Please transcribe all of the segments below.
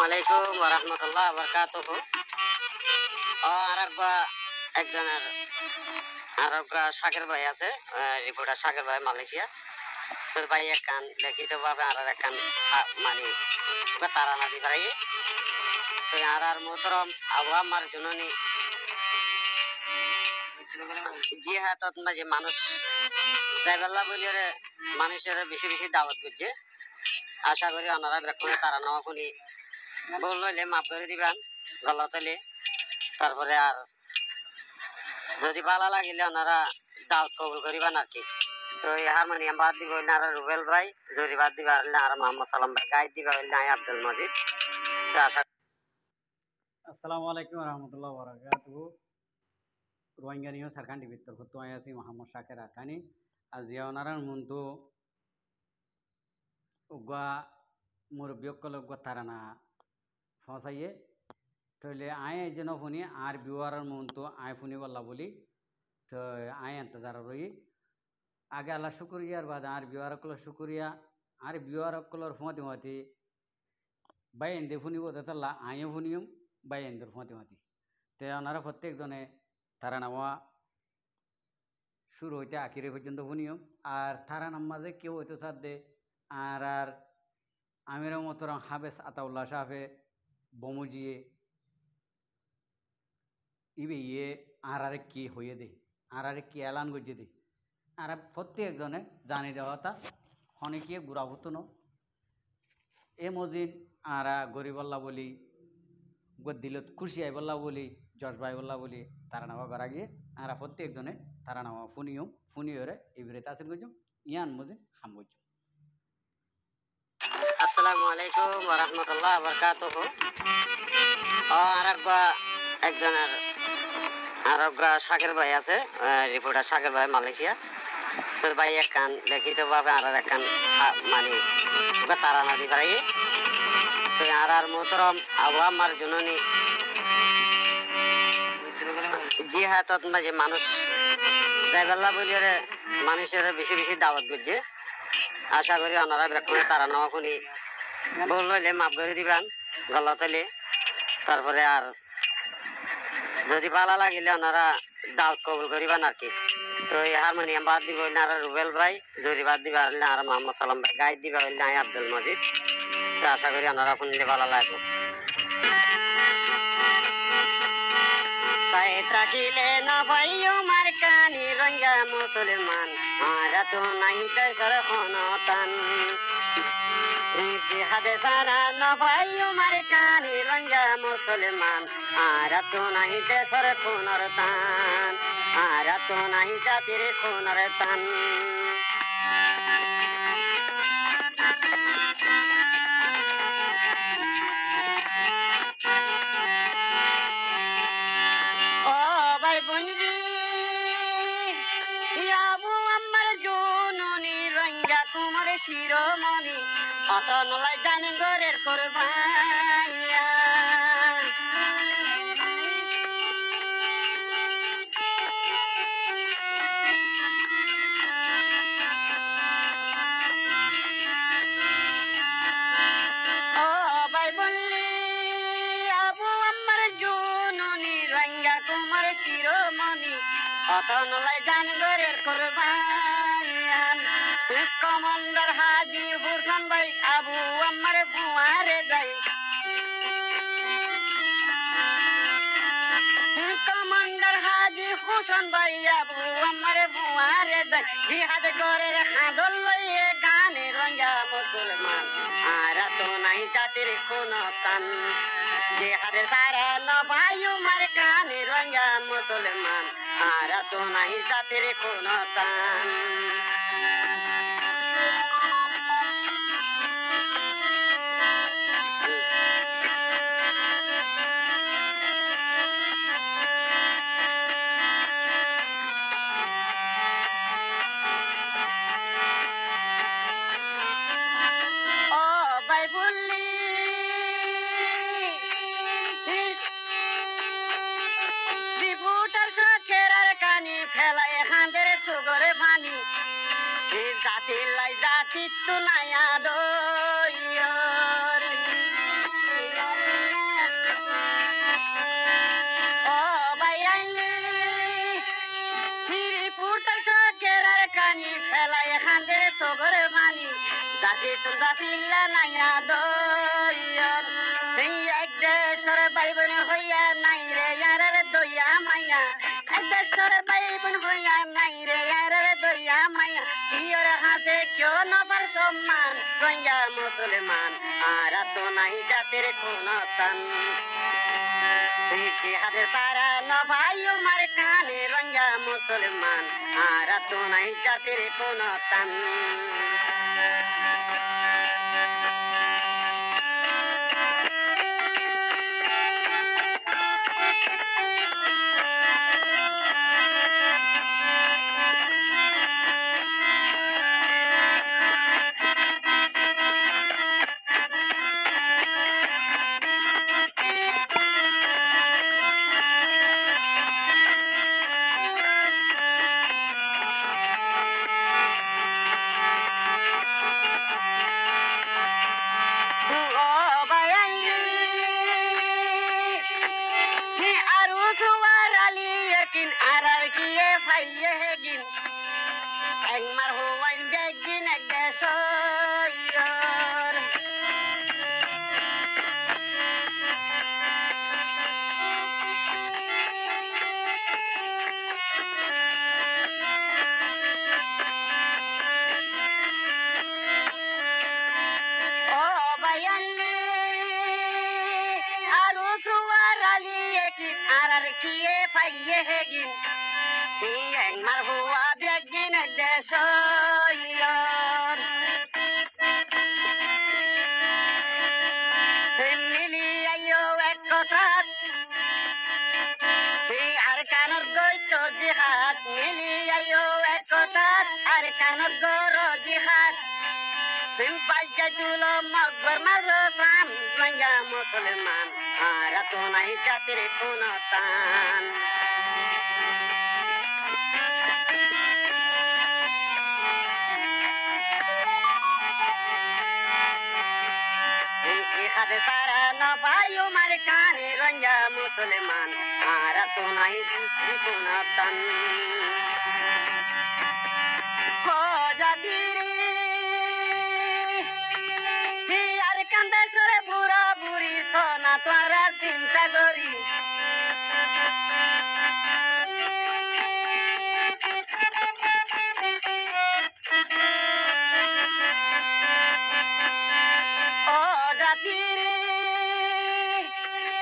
আলাইকুম ওয়া রাহমাতুল্লাহি ওয়া বারাকাতুহু। একজনের শাকের ভাই আছে, রিপোর্টার শাকের ভাই মালয়েশিয়া। তো ভাই এক কান লিখিত ভাবে আর এক কান মানে তারা না দি পারাই। তো আর মোহতরম আবু আমার জননী জিহাদত মাঝে মানুষ যাইবাল্লা বলিরে মানুষের বেশি বেশি দাওয়াত করছে। আশা করি ওনারা বেক্ষণে তারা নেওয়া শুনি ভুল হইলে মাফ করে দিবেন, গলত হইলে। তারপরে আর যদি ভালো লাগিলে ওনারা দাওয়াত কবুল করিবেন আর কি। তো এই হারমোনিয়াম বাদ দিবা হইলে আর রুবেল ভাই, জরি বাদ দিবা হইলে আর মোহাম্মদ সালাম ভাই, গাইড দিবা হইলে আব্দুল মজিদ। তো আশা আসসালামু আলাইকুম রহমতুল্লাহ বারাকাতুহু। রোহিঙ্গা নিয়ে সারখান্ডি ভিতর হতো আছি মোহাম্মদ শাকের আকানি আজিয়া ওনারার মুন্তু উগা মুরব্বিয়কল উগা তারানা ফসাইয়ে তইলে আয় এই জন্য ফুনি আর বিওয়ারার মুন্তু আয় ফুনি বল্লা বলি। তো আয় এন্তজার রই আগে আল্লাহ শুক্রিয়ার বাদ আর বিওয়ারকল শুক্রিয়া আর বিওয়ারকলর ফুঁতি ফুঁতি বাই এন্দে ফুনিব তাল্লা আয়ও ফুনিয়ম বাই এন্দর ফুঁতি ফুঁতি। তো ওনারা প্রত্যেকজনে তারা নামা শুরু হইতে আখিরে পর্যন্ত শুনিও। আর তারা নামাজে কেউ হইতো সাদে আর আর আমির মতরম হাবেস আতাউল্লাহ সাহেবে বমুজিয়ে ইবে ইয়ে আর আরে কি হইয়ে দে আর আরে কি এলান গজিয়ে দে আর প্রত্যেকজনে জানি দেওয়াটা অনেকে গুড়া হতো ন এ মজিন আর গরিবল্লা বলি দিলত খুশি আইবল্লা বলি জশ ভাই বল্লা বলি তারা নামা করা গিয়ে আর প্রত্যেকজনে তারা নামা ফুনিয়ম ফুনিয়রে ইবরে তাসির গজম ইয়ান মজিন হাম গজম। আসসালামু আলাইকুম ওয়া রাহমাতুল্লাহি ওয়া বারাকাতুহু। একজনের শাকের ভাই আছে, রিপোর্টার শাকের ভাই মালয়েশিয়া। তো ভাই এক কান লিখিত ভাবে আর এক কান মানে তারা না দি পারাই। তো আর মোহতরম আবু আমার জননী জিহাদত মাঝে মানুষ যাইবাল্লা বলিরে মানুষের বেশি বেশি দাওয়াত করছে। আশা করি ওনারা বেক্ষণে তারা নেওয়া শুনি ভুল হইলে মাফ করে দিবেন, গলত হইলে। তারপরে আর যদি ভালো লাগিলে ওনারা দাওয়াত কবুল করিবেন আর কি। তো এই হারমোনিয়াম বাদ দিবা হইলে আর রুবেল ভাই, জরি বাদ দিবা হইলে আর মোহাম্মদ সালাম ভাই, গাইড দিবা হইলে আব্দুল মজিদ। তো আশা করি ওনারা শুনলে ভালো লাগবে। থাকিলে না ভাইও মার কানি রঙ্গা মুসলমান আর তো নাই দেশর খনতান জিহাদে সারা না ভাইও মার কানি রঙ্গা মুসলমান আর তো নাই দেশর খুনর তান আর তো নাই জাতির খুনর তান। তোমার শিরোমণি অত নলাই জানি গরের করবাইয়া ও ভাই বললি আবু আমার জননী রঙ্গা তোমার শিরোমণি অত নলাই জানি গরের করবাইয়া। কমান্ডার হাজি হোসেন ভাই আবু আমার বুয়ারে যাই কমান্ডার হাজি হোসেন ভাই আবু আমার বুয়ারে যাই জিহাদ করে হাদল লইয়ে গানে রঙ্গা মুসলমান আর তো নাই জাতির কোন তান জিহাদে সারা ন ভাই আমার কানে রঙ্গা মুসলমান আর তো নাই জাতির কোন তান। ফেলাই হাঁদের সুগরে পানি জাতি লাই জাতি তো নাই আদর কি তোমরা পিল্লা নাইয়া দইয়র এই এক দেশর ভাই বোন হইয়া নাই রে ইয়ারের দইয়া মাইয়া এক দেশর ভাই বোন হইয়া নাই রে ইয়ারের দইয়া মাইয়া ইয়র হাতে কেউ নবার সম্মান রোহিঙ্গা মুসলমান আর তো নাই জাতির কোন তান জিহাদের সারা নভাই উমার কানে রোহিঙ্গা মুসলমান আর তো নাই জাতির কোন তান মুসলমান আর তো নাই জাতির কোন তান জিহাদ সারা নভাই উমার কানে রোহিঙ্গা মুসলমান আর তো নাই জাতির কোন তান ও জাতির আর কান্দে সরে বুড়া বুড়ি সোনা তোরা চিন্তা করি ও জাতির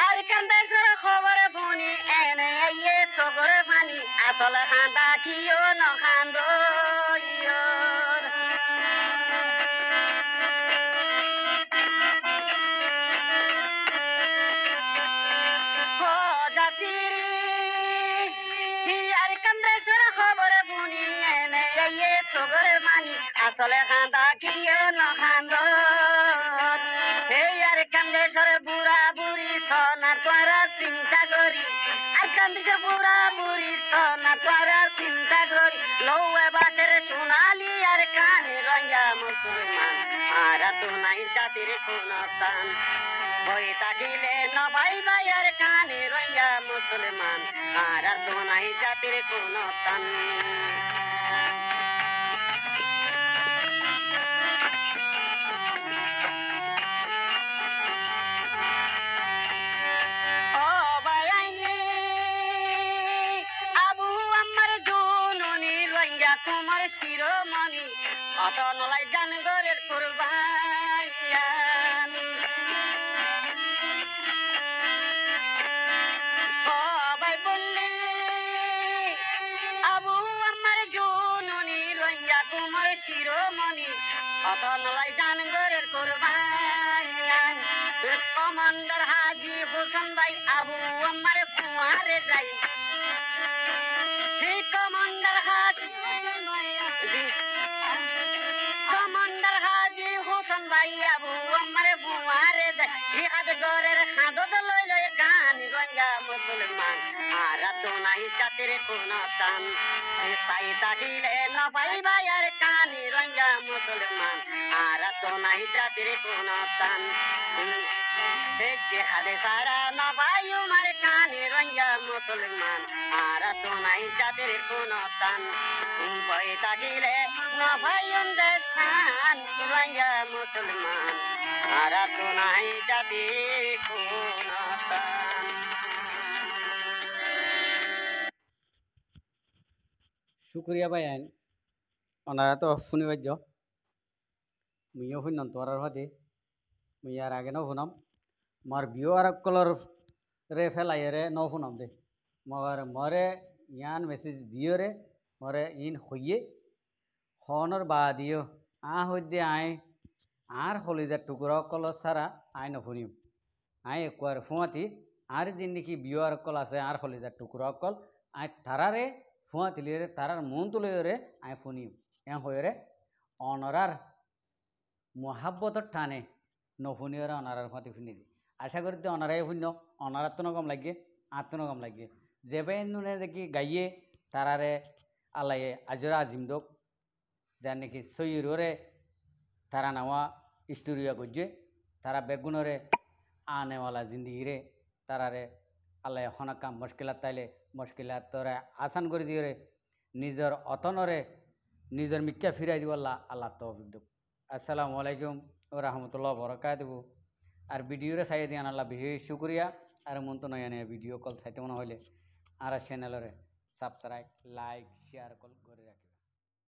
আর কান্দে সরে খবর শুনি এনে আইয়ে সগর পানি আসলে খান্দা কিও নখান্দ আসলে খান্দা কিও নখান্দ এই আর কান্দেশ্বর বুড়া বুড়ি সোনা তোরা চিন্তা করি আর কান্দেশ্বর বুড়া বুড়ি সোনা তোরা চিন্তা করি লৌয়ে বাসের সোনালি আর কানে রোহিঙ্গা মুসলমান আর তো নাই জাতির কোন তান বই থাকিলে নভাই ভাই আর কানে রোহিঙ্গা মুসলমান আর তো নাই জাতির কোন তান তোমার শিরোমণি অত নলাই জানগরের কুরবান ভাই বললে আবু আমার জননী রোহিঙ্গা তোমার শিরোমণি অত নলাই জানগরের কুরবান কমান্ডার হাজি হোসেন ভাই আবু আমার ফুয়ারে যাই কমান্ডার হাজি রতন ভাই আবু আমারে বুয়ারে দে জিহাদ গরের খাদত লই লই গানি রঙ্গা মুসলমান আর তো নাই জাতির কোন তান সাই তাকিলে না ভাই ভাই আর কানি রঙ্গা মুসলমান আর তো নাই জাতির কোন তান জেহাদে সারা না ভাই উমার কানি রঙ্গা মুসলমান আর তো নাই জাতির কোন তান ভয় থাকিলে না ভাই দেশান রঙ্গা মুসলমান আর তো নাই জাতির কোন তান। শুক্রিয়া ভাই আইন ওনারা তো শুনিবার্য মুইও শুনলাম তোরার হতে মুই আর আগে ন শুনাম মার বিও আর কলর রে ফেলাই রে ন শুনাম দে মগর মরে ইয়ান মেসেজ দিও রে মরে ইন হইয়ে হনর বা দিও হইদে আই আর হলিদার টুকুরা কল সারা আই নশুনিম আই একবার ফুঁয়াতি আর যে নাকি বিও আর কল আছে আর হলিদার টুকুরা কল আই তারারে ফুঁয়াতিলি রে তারার মন তুলে রে আই শুনিম এ হয়ে রে অনরার মহাব্বতর টানে নশুনিওরে অনারার ফাঁতি শুনি দি আশা করি তো অনারাই শূন্য অনারার তো নগম লাগে আর তো নগম লাগে যেবে নুনে দেখি গাইয়ে তারারে আল্লাহে আজরা আজিম দোক যার নাকি সৈয়রে তারা নাওয়া স্টোরিয়া করছে তারা বেগুনরে আনেওয়ালা জিন্দিগিরে তারারে আল্লাহ হনাকাম মুশকিলাত তাইলে মুশকিলাত তোরে আসান করে দিয়ে নিজের অতনরে নিজের মিক্কা ফিরাই দিব আল্লাহ আল্লাহ তৌফিক দোক। আসসালামু আলাইকুম ও রহমতুল্লাহ বরকাতুহু আর ভিডিওরে চাই দিয়ে আল্লাহ বিশেষ শুক্রিয়া আর মন তো নয় ভিডিও কল চাইতে মনে হইলে আর চ্যানেলরে সাবস্ক্রাইব লাইক শেয়ার কল করে রাখি।